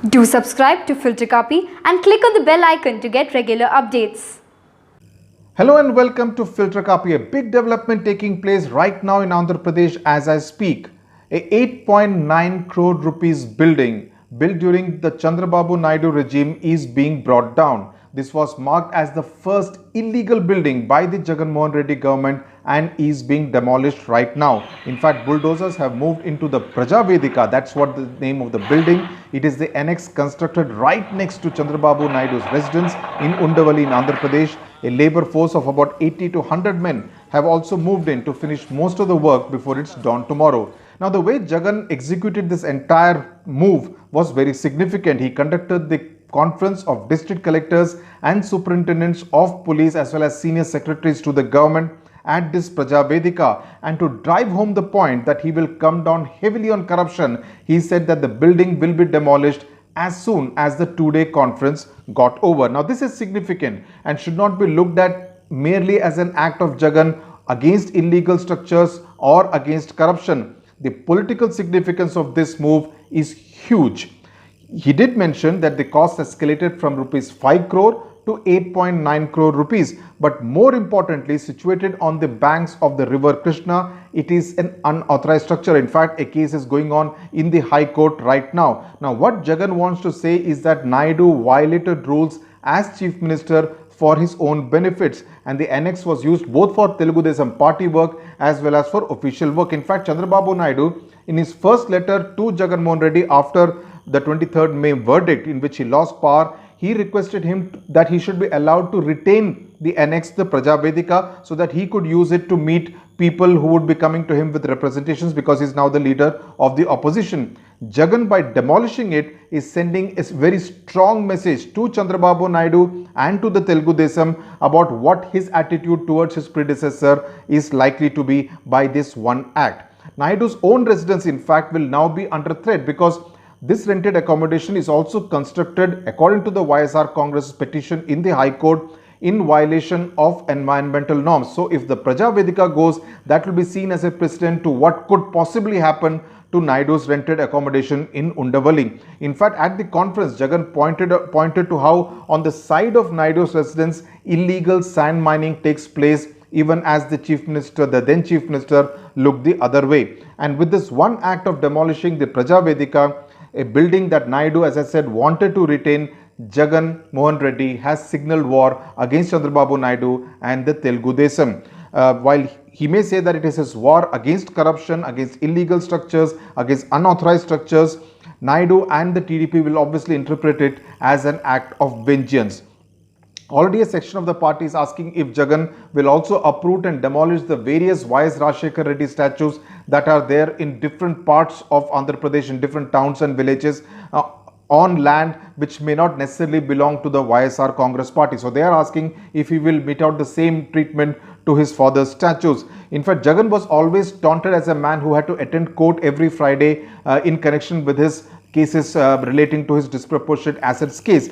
Do subscribe to Filter Copy and click on the bell icon to get regular updates. Hello and welcome to Filter Copy, a big development taking place right now in Andhra Pradesh as I speak. A 8.9 crore rupees building built during the Chandrababu Naidu regime is being brought down. This was marked as the first illegal building by the Jaganmohan Reddy government and is being demolished right now. In fact, bulldozers have moved into the Praja Vedika, that's what the name of the building. It is the annex constructed right next to Chandrababu Naidu's residence in Undavali in Andhra Pradesh. A labor force of about 80 to 100 men have also moved in to finish most of the work before it's dawn tomorrow. Now, the way Jagan executed this entire move was very significant. He conducted the conference of district collectors and superintendents of police as well as senior secretaries to the government at this Praja Vedika, and to drive home the point that he will come down heavily on corruption, he said that the building will be demolished as soon as the two-day conference got over. Now, this is significant and should not be looked at merely as an act of Jagan against illegal structures or against corruption. The political significance of this move is huge. He did mention that the cost escalated from rupees 5 crore to 8.9 crore rupees, but more importantly, situated on the banks of the river Krishna, it is an unauthorized structure. In fact, a case is going on in the High Court right now. Now, what Jagan wants to say is that Naidu violated rules as Chief Minister for his own benefits, and the annex was used both for Telugu Desam party work as well as for official work. In fact, Chandrababu Naidu, in his first letter to Jaganmohan Reddy after the 23rd May verdict in which he lost power, he requested him that he should be allowed to retain the annex, the Praja Vedika, so that he could use it to meet people who would be coming to him with representations, because he is now the leader of the opposition. Jagan, by demolishing it, is sending a very strong message to Chandrababu Naidu and to the Telugu Desam about what his attitude towards his predecessor is likely to be by this one act. Naidu's own residence, in fact, will now be under threat, because this rented accommodation is also constructed according to the YSR Congress petition in the High Court in violation of environmental norms. So if the Praja Vedika goes, that will be seen as a precedent to what could possibly happen to Naidu's rented accommodation in Undavali. In fact, at the conference, Jagan pointed to how on the side of Naidu's residence, illegal sand mining takes place, even as the then Chief Minister, looked the other way. And with this one act of demolishing the Praja Vedika, a building that Naidu, as I said, wanted to retain, Jaganmohan Reddy has signaled war against Chandrababu Naidu and the Telugu Desam. While he may say that it is his war against corruption, against illegal structures, against unauthorized structures, Naidu and the TDP will obviously interpret it as an act of vengeance. Already a section of the party is asking if Jagan will also uproot and demolish the various YS Rajshekhar Reddy statues that are there in different parts of Andhra Pradesh, in different towns and villages, on land which may not necessarily belong to the YSR Congress party. So they are asking if he will mete out the same treatment to his father's statues. In fact, Jagan was always taunted as a man who had to attend court every Friday in connection with his cases relating to his disproportionate assets case.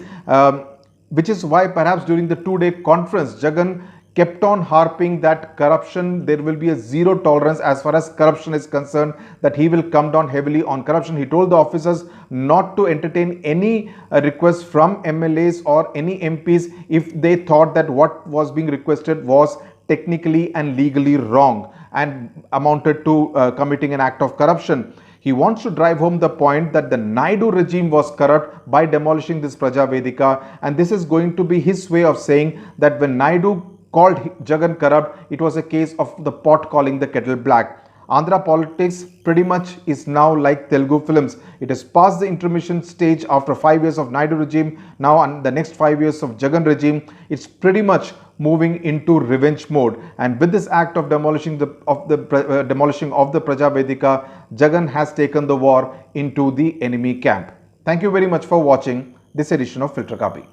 Which is why perhaps during the two-day conference, Jagan kept on harping that corruption, there will be a zero tolerance as far as corruption is concerned, that he will come down heavily on corruption. He told the officers not to entertain any requests from MLAs or any MPs if they thought that what was being requested was technically and legally wrong and amounted to committing an act of corruption. He wants to drive home the point that the Naidu regime was corrupt by demolishing this Praja Vedika, and this is going to be his way of saying that when Naidu called Jagan corrupt, it was a case of the pot calling the kettle black. Andhra politics pretty much is now like Telugu films. It has passed the intermission stage after 5 years of Naidu regime. Now, on the next 5 years of Jagan regime, it's pretty much moving into revenge mode. And with this act of demolishing of the Praja Vedika, Jagan has taken the war into the enemy camp. Thank you very much for watching this edition of Filter Copy.